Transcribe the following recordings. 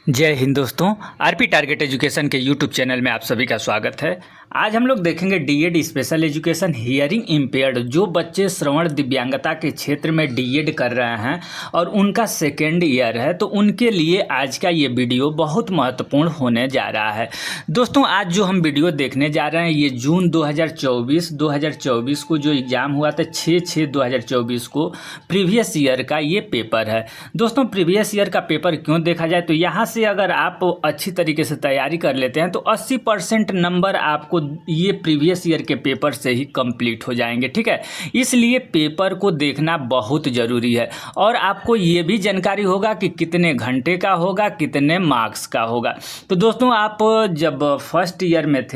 जय हिंद दोस्तों। RP target education के यूट्यूब चैनल में आप सभी का स्वागत है। आज हम लोग देखेंगे DEd special education hearing impaired, जो बच्चे श्रवण दिव्यांगता के क्षेत्र में डीएड कर रहे हैं और उनका सेकेंड ईयर है, तो उनके लिए आज का ये वीडियो बहुत महत्वपूर्ण होने जा रहा है। दोस्तों, आज जो हम वीडियो देखने जा रहे हैं, ये जून 2024 को जो एग्ज़ाम हुआ था 6/6/2024 को, प्रीवियस ईयर का ये पेपर है। दोस्तों, प्रीवियस ईयर का पेपर क्यों देखा जाए तो यहाँ से अगर आप अच्छी तरीके से तैयारी कर लेते हैं तो 80% नंबर आपको ये प्रीवियस ईयर के पेपर से ही कंप्लीट हो जाएंगे। ठीक है, इसलिए पेपर को देखना बहुत ज़रूरी है और आपको ये भी जानकारी होगा कि कितने घंटे का होगा, कितने मार्क्स का होगा। तो दोस्तों, आप जब फर्स्ट ईयर में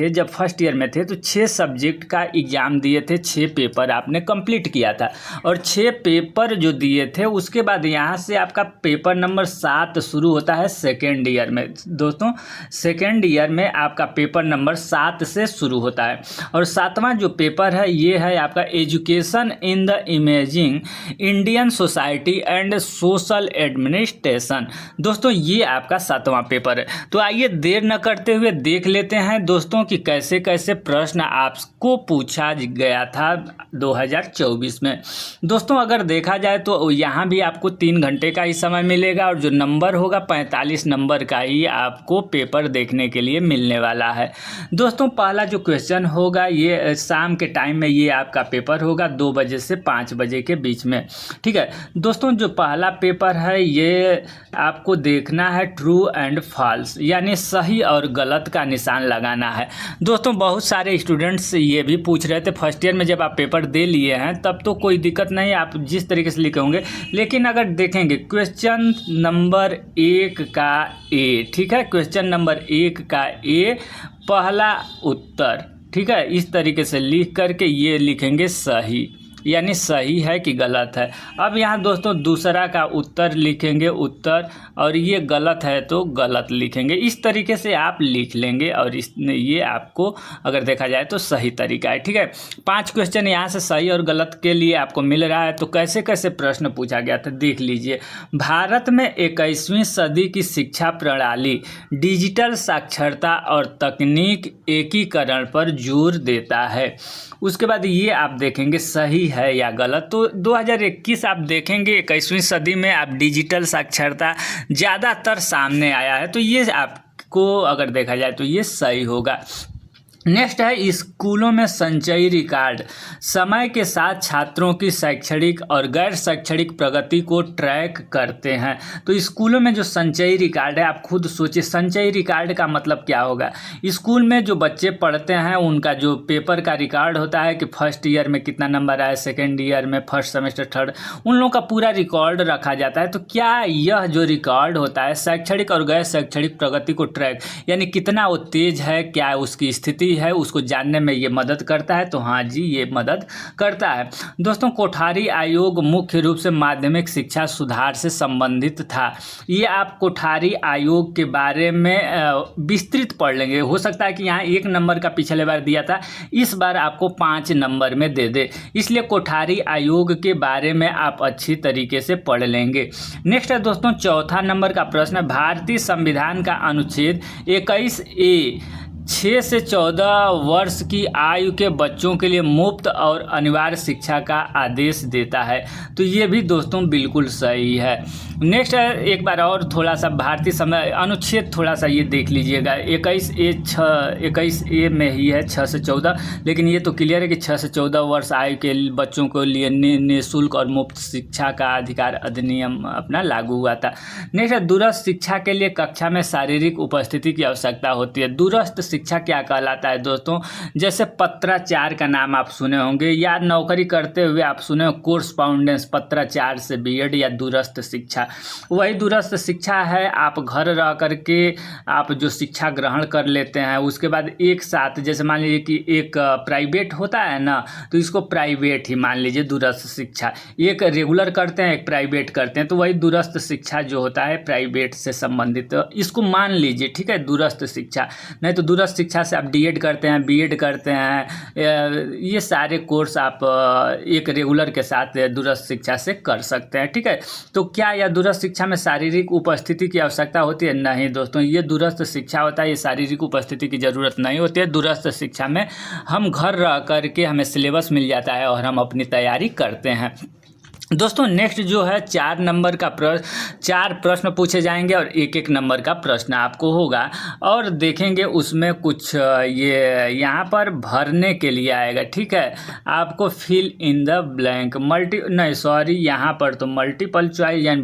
थे तो 6 सब्जेक्ट का एग्ज़ाम दिए थे, 6 पेपर आपने कंप्लीट किया था और 6 पेपर जो दिए थे उसके बाद यहाँ से आपका पेपर नंबर 7 शुरू होता है सेकेंड ईयर में। दोस्तों, सेकेंड ईयर में आपका पेपर नंबर 7 से शुरू होता है और 7वां जो पेपर है ये है आपका education in the imaging Indian society and social administration. दोस्तों, ये आपका 7वां पेपर है। तो आइए देर न करते हुए देख लेते हैं दोस्तों कि कैसे कैसे प्रश्न आपको पूछा गया था 2024 में। दोस्तों, अगर देखा जाए तो यहाँ भी आपको 3 घंटे का ही समय मिलेगा और जो नंबर होगा 45 नंबर का ही आपको पेपर देखने के लिए मिलने वाला है। दोस्तों, पहला जो क्वेश्चन होगा ये शाम के टाइम में ये आपका पेपर होगा 2 बजे से 5 बजे के बीच में। ठीक है दोस्तों, जो पहला पेपर है ये आपको देखना है ट्रू एंड फॉल्स, यानी सही और गलत का निशान लगाना है। दोस्तों, बहुत सारे स्टूडेंट्स ये भी पूछ रहे थे फर्स्ट ईयर में, जब आप पेपर दे लिए हैं तब तो कोई दिक्कत नहीं, आप जिस तरीके से लिखे होंगे। लेकिन अगर देखेंगे क्वेश्चन नंबर 1 का ए, ठीक है, क्वेश्चन नंबर 1 का ए पहला उत्तर, ठीक है, इस तरीके से लिख करके ये लिखेंगे सही, यानी सही है कि गलत है। अब यहाँ दोस्तों दूसरा का उत्तर लिखेंगे उत्तर, और ये गलत है तो गलत लिखेंगे। इस तरीके से आप लिख लेंगे और ये आपको अगर देखा जाए तो सही तरीका है। ठीक है, 5 क्वेश्चन यहाँ से सही और गलत के लिए आपको मिल रहा है। तो कैसे कैसे प्रश्न पूछा गया था देख लीजिए। भारत में 21वीं सदी की शिक्षा प्रणाली डिजिटल साक्षरता और तकनीक एकीकरण पर जोर देता है। उसके बाद ये आप देखेंगे सही है या गलत। तो 2021 आप देखेंगे 21वीं सदी में आप डिजिटल साक्षरता ज़्यादातर सामने आया है, तो ये आपको अगर देखा जाए तो ये सही होगा। नेक्स्ट है स्कूलों में संचयी रिकॉर्ड समय के साथ छात्रों की शैक्षणिक और गैर शैक्षणिक प्रगति को ट्रैक करते हैं। तो स्कूलों में जो संचयी रिकॉर्ड है, आप खुद सोचिए संचयी रिकॉर्ड का मतलब क्या होगा। स्कूल में जो बच्चे पढ़ते हैं उनका जो पेपर का रिकॉर्ड होता है कि फर्स्ट ईयर में कितना नंबर आया, सेकेंड ईयर में, फर्स्ट सेमेस्टर, थर्ड, उन लोगों का पूरा रिकॉर्ड रखा जाता है। तो क्या यह जो रिकॉर्ड होता है शैक्षणिक और गैर शैक्षणिक प्रगति को ट्रैक, यानी कितना वो तेज है, क्या उसकी स्थिति है, उसको जानने में ये मदद करता है। तो हाँ जी, ये मदद करता है। दोस्तों, कोठारी आयोग मुख्य रूप से माध्यमिक शिक्षा सुधार से संबंधित था। ये आप कोठारी आयोग के बारे में विस्तृत पढ़ लेंगे। हो सकता है कि यहाँ 1 नंबर का पिछले बार दिया था, इस बार आपको 5 नंबर में दे दे, इसलिए कोठारी आयोग के बारे में आप अच्छी तरीके से पढ़ लेंगे। नेक्स्ट है दोस्तों चौथा नंबर का प्रश्न है भारतीय संविधान का अनुच्छेद 21A 6 से 14 वर्ष की आयु के बच्चों के लिए मुफ्त और अनिवार्य शिक्षा का आदेश देता है। तो ये भी दोस्तों बिल्कुल सही है। नेक्स्ट है एक बार और थोड़ा सा भारतीय समय अनुच्छेद थोड़ा सा ये देख लीजिएगा। 21A में ही है 6 से 14, लेकिन ये तो क्लियर है कि 6 से 14 वर्ष आयु के बच्चों को लिए निःशुल्क और मुफ्त शिक्षा का अधिकार अधिनियम अपना लागू हुआ था। नेक्स्ट है दूरस्थ शिक्षा के लिए कक्षा में शारीरिक उपस्थिति की आवश्यकता होती है। दूरस्थ शिक्षा क्या कहलाता है दोस्तों, जैसे पत्राचार का नाम आप सुने होंगे या नौकरी करते हुए आप सुने हो कोर्सपॉन्डेंस पत्राचार से बीएड या दूरस्थ शिक्षा, वही दूरस्थ शिक्षा है। आप घर रह करके आप जो शिक्षा ग्रहण कर लेते हैं, उसके बाद एक साथ जैसे मान लीजिए कि एक प्राइवेट होता है ना, तो इसको प्राइवेट ही मान लीजिए दूरस्थ शिक्षा, एक रेगुलर करते हैं एक प्राइवेट करते हैं, तो वही दूरस्थ शिक्षा जो होता है प्राइवेट से संबंधित, इसको मान लीजिए। ठीक है, दूरस्थ शिक्षा, नहीं तो दूरस्थ दूरस्थ शिक्षा से आप डीएड करते हैं, बीएड करते हैं, ये सारे कोर्स आप एक रेगुलर के साथ दूरस्थ शिक्षा से कर सकते हैं। ठीक है, तो क्या यह दूरस्थ शिक्षा में शारीरिक उपस्थिति की आवश्यकता होती है? नहीं दोस्तों, ये दूरस्थ शिक्षा होता है, ये शारीरिक उपस्थिति की ज़रूरत नहीं होती है। दूरस्थ शिक्षा में हम घर रह करके हमें सिलेबस मिल जाता है और हम अपनी तैयारी करते हैं। दोस्तों नेक्स्ट जो है 4 प्रश्न पूछे जाएंगे और 1 नंबर का प्रश्न आपको होगा, और देखेंगे उसमें कुछ ये यहाँ पर भरने के लिए आएगा। ठीक है, आपको फिल इन द ब्लैंक यहाँ पर तो मल्टीपल चॉइस यानी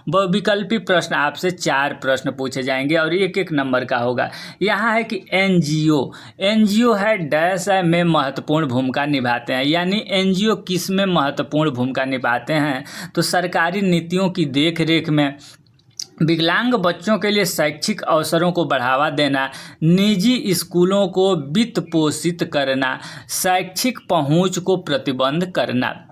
बहुविकल्पी प्रश्न आपसे 4 प्रश्न पूछे जाएंगे और 1 नंबर का होगा। यहाँ है कि एनजीओ है डैश है में महत्वपूर्ण भूमिका निभाते हैं, यानी एनजीओ किस में महत्वपूर्ण भूमिका निभाते हैं? तो सरकारी नीतियों की देखरेख में, विकलांग बच्चों के लिए शैक्षिक अवसरों को बढ़ावा देना, निजी स्कूलों को वित्त पोषित करना, शैक्षिक पहुंच को प्रतिबंध करना।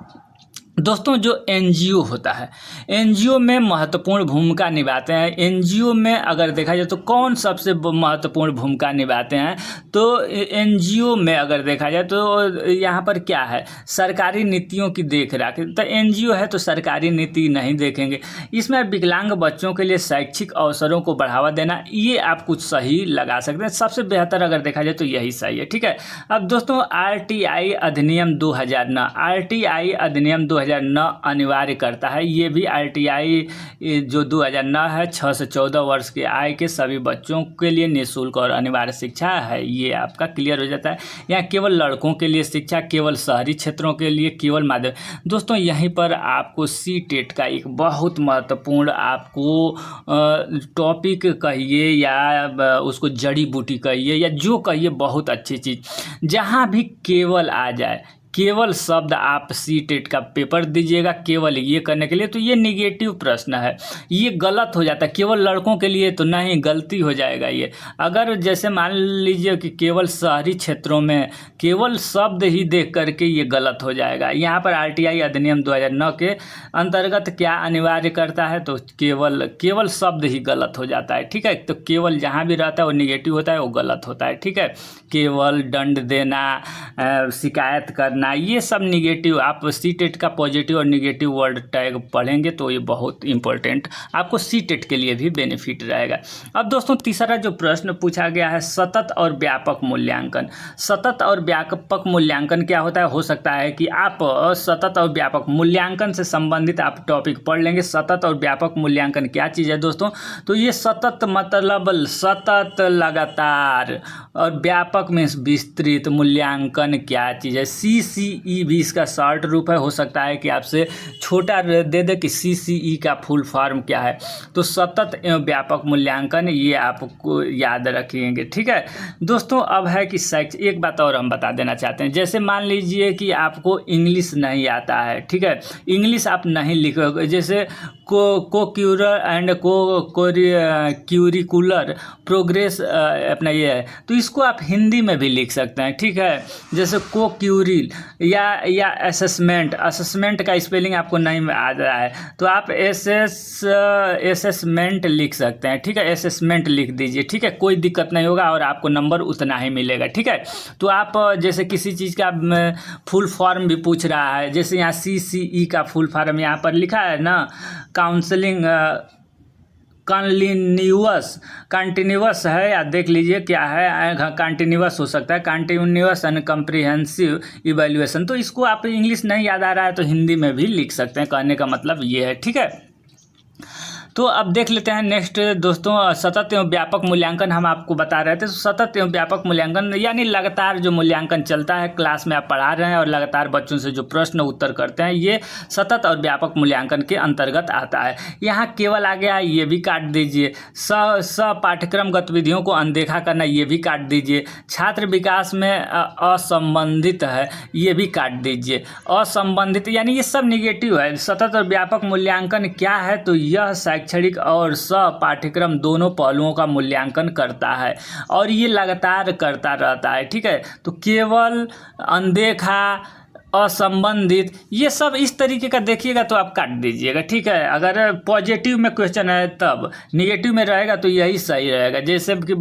दोस्तों जो एनजीओ होता है, एनजीओ में महत्वपूर्ण भूमिका निभाते हैं। एनजीओ में अगर देखा जाए तो कौन सबसे महत्वपूर्ण भूमिका निभाते हैं? तो एनजीओ में अगर देखा जाए तो यहाँ पर क्या है, सरकारी नीतियों की देखरेख। तो एनजीओ है तो सरकारी नीति नहीं देखेंगे। इसमें विकलांग बच्चों के लिए शैक्षिक अवसरों को बढ़ावा देना, ये आप कुछ सही लगा सकते हैं। सबसे बेहतर अगर देखा जाए तो यही सही है। ठीक है, अब दोस्तों आरटीआई अधिनियम 2009 अनिवार्य करता है। ये भी आरटीआई जो 2009 है 6 से 14 वर्ष के आय के सभी बच्चों के लिए निःशुल्क और अनिवार्य शिक्षा है, ये आपका क्लियर हो जाता है। यहाँ केवल लड़कों के लिए शिक्षा, केवल शहरी क्षेत्रों के लिए केवल माध्यमिक। दोस्तों यहीं पर आपको सीटेट का एक बहुत महत्वपूर्ण आपको टॉपिक कहिए या उसको जड़ी बूटी कहिए या जो कहिए, बहुत अच्छी चीज़ जहाँ भी केवल आ जाए, केवल शब्द आप सीटेट का पेपर दीजिएगा केवल ये करने के लिए, तो ये निगेटिव प्रश्न है, ये गलत हो जाता है। केवल लड़कों के लिए तो नहीं, गलती हो जाएगा ये। अगर जैसे मान लीजिए कि केवल शहरी क्षेत्रों में केवल शब्द ही देख करके, ये गलत हो जाएगा। यहाँ पर आरटीआई अधिनियम 2009 के अंतर्गत क्या अनिवार्य करता है? तो केवल शब्द ही गलत हो जाता है। ठीक है, तो केवल जहाँ भी रहता है वो निगेटिव होता है, वो गलत होता है। ठीक है, केवल, दंड देना, शिकायत करना, ये सब निगेटिव। आप सीटेट का पॉजिटिव और निगेटिव वर्ड टैग पढ़ेंगे तो ये बहुत इंपॉर्टेंट आपको सीटेट के लिए भी बेनिफिट रहेगा। अब दोस्तों तीसरा जो प्रश्न पूछा गया है, सतत और व्यापक मूल्यांकन। सतत और व्यापक मूल्यांकन क्या होता है? हो सकता है कि आप सतत और व्यापक मूल्यांकन से संबंधित आप टॉपिक पढ़ लेंगे। सतत और व्यापक मूल्यांकन क्या चीज़ है दोस्तों? तो ये सतत मतलब सतत, लगातार, और व्यापक में विस्तृत। मूल्यांकन क्या चीज़ है? CCE भी इसका शॉर्ट रूप है। हो सकता है कि आपसे छोटा दे दे कि CCE का फुल फॉर्म क्या है। तो सतत एवं व्यापक मूल्यांकन, ये आपको याद रखेंगे। ठीक है दोस्तों, अब है कि एक बात और हम बता देना चाहते हैं। जैसे मान लीजिए कि आपको इंग्लिश नहीं आता है, ठीक है, इंग्लिश आप नहीं लिखोगे, जैसे कोक्यूलर एंड क्यूरिकुलर प्रोग्रेस अपना ये है, तो इसको आप हिंदी में भी लिख सकते हैं। ठीक है, जैसे कोक्यूरिल या असेसमेंट का स्पेलिंग आपको नहीं आ रहा है तो आप असेसमेंट लिख सकते हैं। ठीक है, असेसमेंट लिख दीजिए। ठीक है, कोई दिक्कत नहीं होगा और आपको नंबर उतना ही मिलेगा। ठीक है, तो आप जैसे किसी चीज़ का फुल फॉर्म भी पूछ रहा है, जैसे यहाँ CCE का फुल फॉर्म यहाँ पर लिखा है ना, काउंसलिंग कंटिन्यूअस है, या देख लीजिए क्या है, कंटिन्यूअस हो सकता है, कंटिन्यूअस एंड कम्प्रिहेंसिव इवैल्यूएशन। तो इसको आप इंग्लिश नहीं याद आ रहा है तो हिंदी में भी लिख सकते हैं, कहने का मतलब ये है। ठीक है, तो अब देख लेते हैं नेक्स्ट दोस्तों, सतत एवं व्यापक मूल्यांकन हम आपको बता रहे थे। तो सतत एवं व्यापक मूल्यांकन यानी लगातार जो मूल्यांकन चलता है, क्लास में आप पढ़ा रहे हैं और लगातार बच्चों से जो प्रश्न उत्तर करते हैं, ये सतत और व्यापक मूल्यांकन के अंतर्गत आता है। यहाँ केवल आ गया, ये भी काट दीजिए। पाठ्यक्रम गतिविधियों को अनदेखा करना, ये भी काट दीजिए। छात्र विकास में असंबंधित है, ये भी काट दीजिए। असंबंधित यानी ये सब निगेटिव है। सतत और व्यापक मूल्यांकन क्या है? तो यह शैक्षणिक और पाठ्यक्रम दोनों पहलुओं का मूल्यांकन करता है और ये लगातार करता रहता है। ठीक है, तो केवल, अनदेखा, असंबंधित, ये सब इस तरीके का देखिएगा तो आप काट दीजिएगा, ठीक है। अगर पॉजिटिव में क्वेश्चन है तब, निगेटिव में रहेगा तो यही सही रहेगा। जैसे कि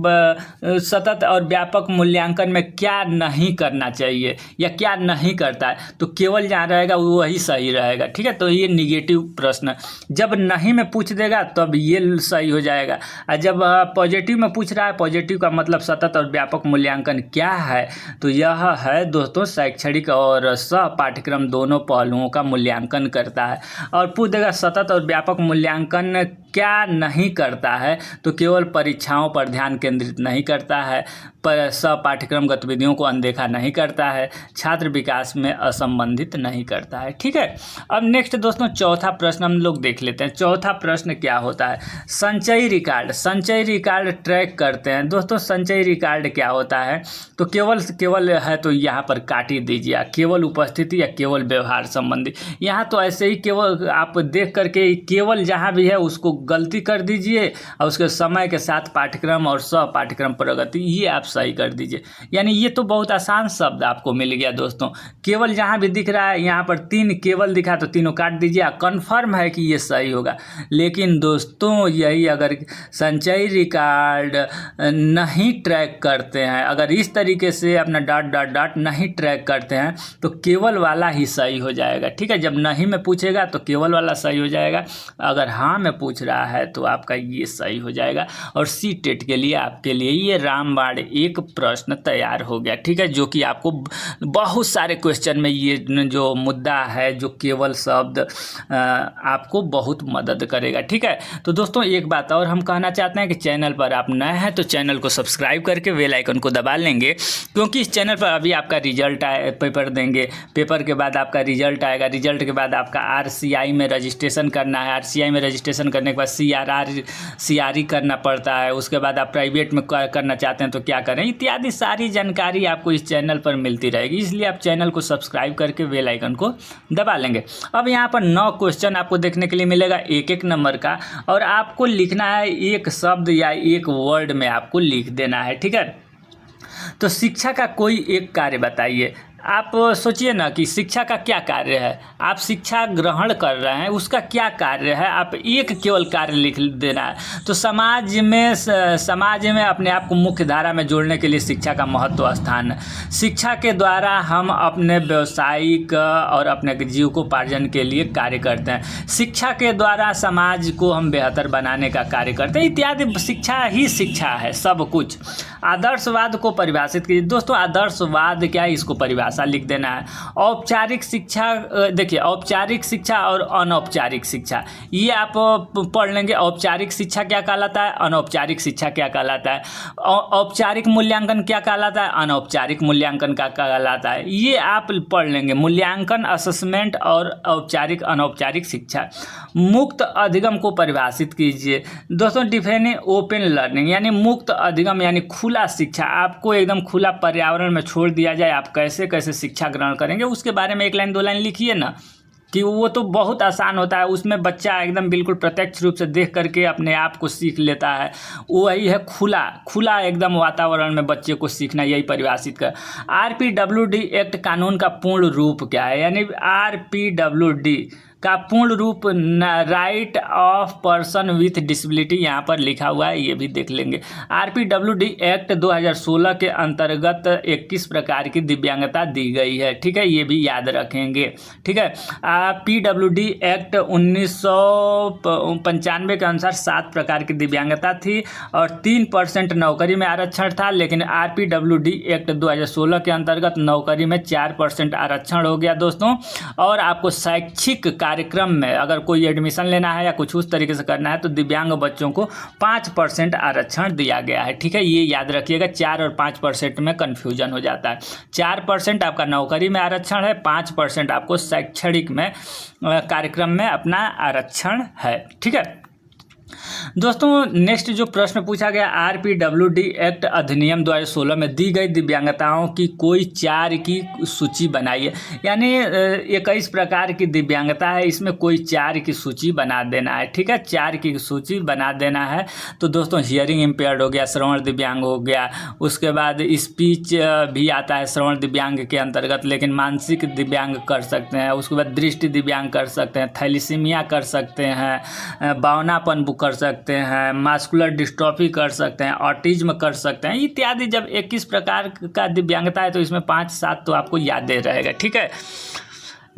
सतत और व्यापक मूल्यांकन में क्या नहीं करना चाहिए या क्या नहीं करता है, तो केवल जहाँ रहेगा वही सही रहेगा, ठीक है। तो ये निगेटिव प्रश्न जब नहीं में पूछ देगा तब ये सही हो जाएगा। और जब पॉजिटिव में पूछ रहा है, पॉजिटिव का मतलब सतत और व्यापक मूल्यांकन क्या है, तो यह है दोस्तों शैक्षणिक और पाठ्यक्रम दोनों पहलुओं का मूल्यांकन करता है। और पूछ देगा सतत और व्यापक मूल्यांकन क्या नहीं करता है, तो केवल परीक्षाओं पर ध्यान केंद्रित नहीं करता है, पर पाठ्यक्रम गतिविधियों को अनदेखा नहीं करता है, छात्र विकास में असंबंधित नहीं करता है, ठीक है। अब नेक्स्ट दोस्तों चौथा प्रश्न हम लोग देख लेते हैं। चौथा प्रश्न क्या होता है, संचयी रिकॉर्ड। संचयी रिकॉर्ड ट्रैक करते हैं दोस्तों। संचयी रिकॉर्ड क्या होता है, तो केवल है तो यहाँ पर काट ही दीजिए, केवल उपस्थिति या केवल व्यवहार संबंधी। यहाँ तो ऐसे ही केवल आप देख करके केवल जहाँ भी है उसको गलती कर दीजिए और उसके समय के साथ पाठ्यक्रम और सह पाठ्यक्रम प्रगति ये आप सही कर दीजिए। यानी ये तो बहुत आसान शब्द आपको मिल गया दोस्तों। केवल जहाँ भी दिख रहा है यहाँ पर 3 केवल दिखा तो तीनों काट दीजिए, कंफर्म है कि ये सही होगा। लेकिन दोस्तों यही अगर संचयी रिकॉर्ड नहीं ट्रैक करते हैं, अगर इस तरीके से अपना डॉट नहीं ट्रैक करते हैं तो केवल वाला ही सही हो जाएगा, ठीक है। जब नहीं में पूछेगा तो केवल वाला सही हो जाएगा, अगर हाँ में पूछ रहा है तो आपका ये सही हो जाएगा। और सी टेट के लिए आपके लिए ये रामबाण एक प्रश्न तैयार हो गया, ठीक है, जो कि आपको बहुत सारे क्वेश्चन में ये जो मुद्दा है जो केवल शब्द आपको बहुत मदद करेगा, ठीक है। तो दोस्तों एक बात और हम कहना चाहते हैं कि चैनल पर आप नए हैं तो चैनल को सब्सक्राइब करके बेल आइकन को दबा लेंगे, क्योंकि इस चैनल पर अभी आपका रिजल्ट पेपर देंगे, पेपर के बाद आपका रिजल्ट आएगा, रिजल्ट के बाद आपका RCI में रजिस्ट्रेशन करना है, RCI में रजिस्ट्रेशन करने के बाद CRE करना पड़ता है, उसके बाद आप प्राइवेट में करना चाहते हैं तो क्या करें, इत्यादि सारी जानकारी आपको इस चैनल पर मिलती रहेगी। इसलिए आप चैनल को सब्सक्राइब करके बेल आइकन को दबा लेंगे। अब यहाँ पर 9 क्वेश्चन आपको देखने के लिए मिलेगा 1-1 नंबर का, और आपको लिखना है एक शब्द या एक वर्ड में आपको लिख देना है, ठीक है। तो शिक्षा का कोई एक कार्य बताइए। आप सोचिए ना कि शिक्षा का क्या कार्य है, आप शिक्षा ग्रहण कर रहे हैं उसका क्या कार्य है, आप एक केवल कार्य लिख देना है। तो समाज में अपने आप को मुख्य धारा में जोड़ने के लिए शिक्षा का महत्व स्थान है। शिक्षा के द्वारा हम अपने व्यावसायिक और अपने जीविकोपार्जन के लिए कार्य करते हैं। शिक्षा के द्वारा समाज को हम बेहतर बनाने का कार्य करते हैं, इत्यादि। शिक्षा ही शिक्षा है सब कुछ। आदर्शवाद को परिभाषित कीजिए दोस्तों। आदर्शवाद क्या है, इसको परिभाषा लिख देना है। औपचारिक शिक्षा, देखिए औपचारिक शिक्षा और अनौपचारिक शिक्षा ये आप पढ़ लेंगे। औपचारिक शिक्षा क्या कहलाता है, अनौपचारिक शिक्षा क्या कहलाता है, औपचारिक मूल्यांकन क्या कहलाता है, अनौपचारिक मूल्यांकन क्या कहलाता है, ये आप पढ़ लेंगे। मूल्यांकन, असेसमेंट और औपचारिक अनौपचारिक शिक्षा। मुक्त अधिगम को परिभाषित कीजिए दोस्तों। डिफाइन ओपन लर्निंग यानी मुक्त अधिगम यानी खुला शिक्षा। आपको एकदम खुला पर्यावरण में छोड़ दिया जाए, आप कैसे कैसे शिक्षा ग्रहण करेंगे उसके बारे में 1 लाइन 2 लाइन लिखिए ना, कि वो तो बहुत आसान होता है। उसमें बच्चा एकदम बिल्कुल प्रत्यक्ष रूप से देख करके अपने आप को सीख लेता है। वही है खुला एकदम वातावरण में बच्चे को सीखना, यही परिभाषित कर। RPWD एक्ट कानून का पूर्ण रूप क्या है, यानी RPWD का पूर्ण रूप right of person with disability यहाँ पर लिखा हुआ है, ये भी देख लेंगे। RPWD एक्ट 2016 के अंतर्गत 21 प्रकार की दिव्यांगता दी गई है, ठीक है, ये भी याद रखेंगे, ठीक है। PWD एक्ट 1995 के अनुसार 7 प्रकार की दिव्यांगता थी और 3% नौकरी में आरक्षण था, लेकिन RPWD एक्ट 2016 के अंतर्गत नौकरी में 4% आरक्षण हो गया दोस्तों। और आपको शैक्षिक कार्यक्रम में अगर कोई एडमिशन लेना है या कुछ उस तरीके से करना है तो दिव्यांग बच्चों को 5% आरक्षण दिया गया है, ठीक है, ये याद रखिएगा। 4 और 5% में कन्फ्यूजन हो जाता है। 4% आपका नौकरी में आरक्षण है, 5% आपको शैक्षणिक में कार्यक्रम में अपना आरक्षण है, ठीक है। दोस्तों नेक्स्ट जो प्रश्न पूछा गया, RPWD एक्ट अधिनियम 2016 में दी गई दिव्यांगताओं की कोई 4 की सूची बनाइए। यानी 21 प्रकार की दिव्यांगता है, इसमें कोई 4 की सूची बना देना है। ठीक है, 4 की सूची बना देना है। तो दोस्तों हियरिंग इम्पेयर्ड हो गया, श्रवण दिव्यांग हो गया, उसके बाद स्पीच भी आता है श्रवण दिव्यांग के अंतर्गत, लेकिन मानसिक दिव्यांग कर सकते हैं। उसके बाद दृष्टि दिव्यांग कर सकते हैं, थैलीसीमिया कर सकते हैं, बावनापन कर सकते हैं, मास्कुलर डिस्ट्रॉफी कर सकते हैं, ऑटिज्म कर सकते हैं इत्यादि। जब 21 प्रकार का दिव्यांगता है तो इसमें 5-7 तो आपको याद रहेगा। ठीक है,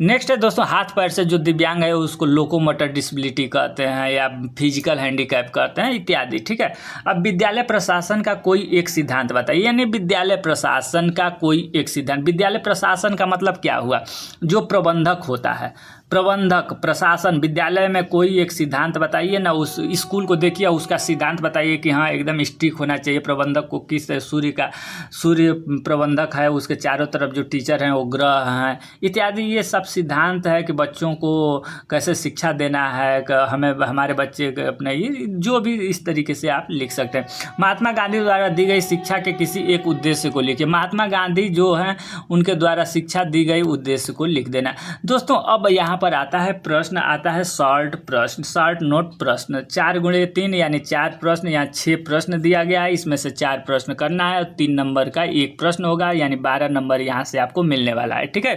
नेक्स्ट है दोस्तों, हाथ पैर से जो दिव्यांग है उसको लोकोमोटर डिसेबिलिटी कहते हैं या फिजिकल हैंडीकैप कहते हैं इत्यादि। ठीक है, अब विद्यालय प्रशासन का कोई एक सिद्धांत बताइए। यानी विद्यालय प्रशासन का कोई एक सिद्धांत। विद्यालय प्रशासन का मतलब क्या हुआ? जो प्रबंधक होता है, प्रबंधक प्रशासन, विद्यालय में कोई एक सिद्धांत बताइए ना। उस स्कूल को देखिए, उसका सिद्धांत बताइए कि हाँ एकदम स्ट्रिक्ट होना चाहिए। प्रबंधक को किस सूर्य प्रबंधक है, उसके चारों तरफ जो टीचर हैं वो ग्रह हैं इत्यादि। ये सब सिद्धांत है कि बच्चों को कैसे शिक्षा देना है, हमें हमारे बच्चे अपने ये जो भी इस तरीके से आप लिख सकते हैं। महात्मा गांधी द्वारा दी गई शिक्षा के किसी एक उद्देश्य को लिखिए। महात्मा गांधी जो हैं उनके द्वारा शिक्षा दी गई उद्देश्य को लिख देना। दोस्तों अब यहाँ पर आता है प्रश्न, आता है शॉर्ट प्रश्न, शॉर्ट नोट प्रश्न। 4x3 यानी 4 प्रश्न, यहाँ 6 प्रश्न दिया गया है, इसमें से 4 प्रश्न करना है और 3 नंबर का एक प्रश्न होगा, यानी 12 नंबर यहाँ से आपको मिलने वाला है। ठीक है,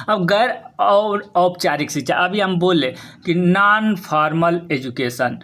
अब गैर और औपचारिक शिक्षा, अभी हम बोले कि नॉन फॉर्मल एजुकेशन।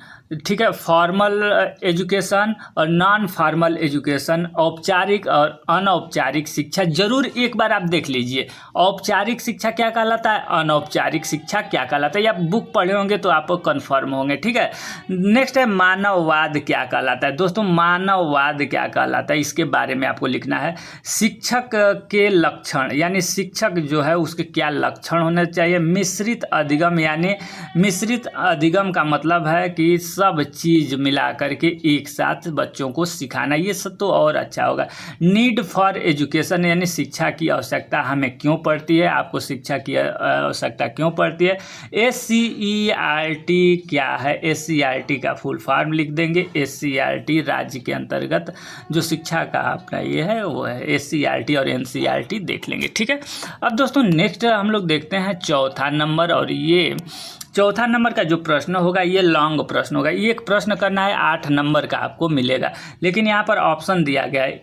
ठीक है, फॉर्मल एजुकेशन और नॉन फॉर्मल एजुकेशन, औपचारिक और अनौपचारिक शिक्षा। जरूर एक बार आप देख लीजिए, औपचारिक शिक्षा क्या कहलाता है, अनौपचारिक शिक्षा क्या कहलाता है। या बुक पढ़े होंगे तो आपको कन्फर्म होंगे। ठीक है, नेक्स्ट है मानववाद क्या कहलाता है। दोस्तों मानववाद क्या कहलाता है, इसके बारे में आपको लिखना है। शिक्षक के लक्षण, यानी शिक्षक जो है उसके क्या लक्षण होने चाहिए। मिश्रित अधिगम, यानी मिश्रित अधिगम का मतलब है कि सब चीज़ मिला करके एक साथ बच्चों को सिखाना, ये सब तो और अच्छा होगा। नीड फॉर एजुकेशन, यानी शिक्षा की आवश्यकता हमें क्यों पड़ती है, आपको शिक्षा की आवश्यकता क्यों पड़ती है। SCERT क्या है, SCERT का फुल फॉर्म लिख देंगे। SCERT राज्य के अंतर्गत जो शिक्षा का अपना ये है वो है SCERT, और NCERT देख लेंगे। ठीक है, अब दोस्तों नेक्स्ट हम लोग देखते हैं चौथा नंबर, और ये चौथा नंबर का जो प्रश्न होगा ये लॉन्ग प्रश्न होगा। एक प्रश्न करना है 8 नंबर का आपको मिलेगा, लेकिन यहाँ पर ऑप्शन दिया गया है,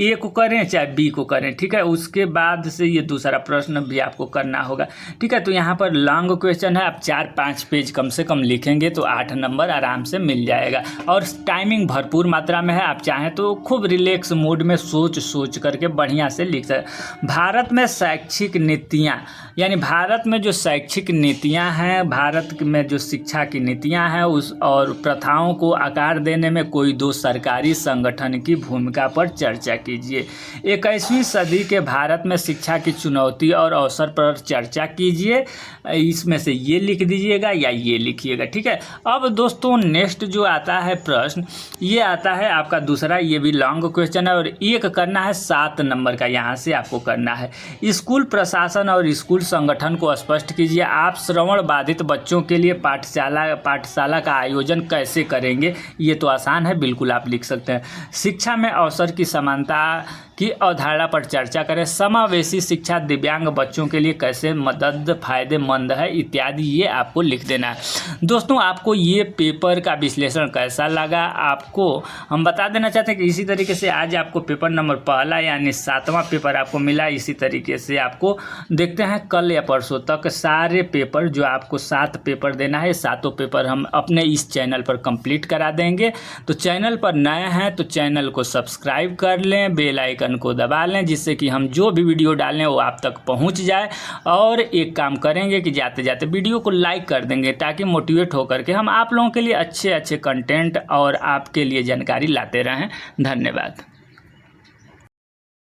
A को करें चाहे B को करें। ठीक है, उसके बाद से ये दूसरा प्रश्न भी आपको करना होगा। ठीक है, तो यहाँ पर लॉन्ग क्वेश्चन है, आप 4-5 पेज कम से कम लिखेंगे तो 8 नंबर आराम से मिल जाएगा। और टाइमिंग भरपूर मात्रा में है, आप चाहें तो खूब रिलैक्स मूड में सोच करके बढ़िया से लिख सकते। भारत में शैक्षिक नीतियाँ, यानी भारत में जो शैक्षिक नीतियाँ हैं, भारत में जो शिक्षा की नीतियां हैं उस और प्रथाओं को आकार देने में कोई 2 सरकारी संगठन की भूमिका पर चर्चा कीजिए। 21वीं सदी के भारत में शिक्षा की चुनौती और अवसर पर चर्चा कीजिए। इसमें से ये लिख दीजिएगा या ये लिखिएगा। ठीक है, अब दोस्तों नेक्स्ट जो आता है प्रश्न, ये आता है आपका दूसरा, ये भी लॉन्ग क्वेश्चन है और एक करना है 7 नंबर का, यहाँ से आपको करना है। स्कूल प्रशासन और स्कूल संगठन को स्पष्ट कीजिए। आप श्रवण बाधित बच्चों के लिए पाठशाला का आयोजन कैसे करेंगे। ये तो आसान है, बिल्कुल आप लिख सकते हैं। शिक्षा में अवसर की समानता की अवधारणा पर चर्चा करें। समावेशी शिक्षा दिव्यांग बच्चों के लिए कैसे मदद फायदेमंद है इत्यादि, ये आपको लिख देना है। दोस्तों आपको ये पेपर का विश्लेषण कैसा लगा, आपको हम बता देना चाहते हैं कि इसी तरीके से आज आपको पेपर नंबर पहला यानी 7वां पेपर आपको मिला। इसी तरीके से आपको देखते हैं कल या परसों तक सारे पेपर, जो आपको 7 पेपर देना है, 7 पेपर हम अपने इस चैनल पर कंप्लीट करा देंगे। तो चैनल पर नए हैं तो चैनल को सब्सक्राइब कर लें, बेल आइकन को दबा लें, जिससे कि हम जो भी वीडियो डालें वो आप तक पहुंच जाए। और एक काम करेंगे कि जाते जाते वीडियो को लाइक कर देंगे, ताकि मोटिवेट होकर के हम आप लोगों के लिए अच्छे कंटेंट और आपके लिए जानकारी लाते रहें। धन्यवाद।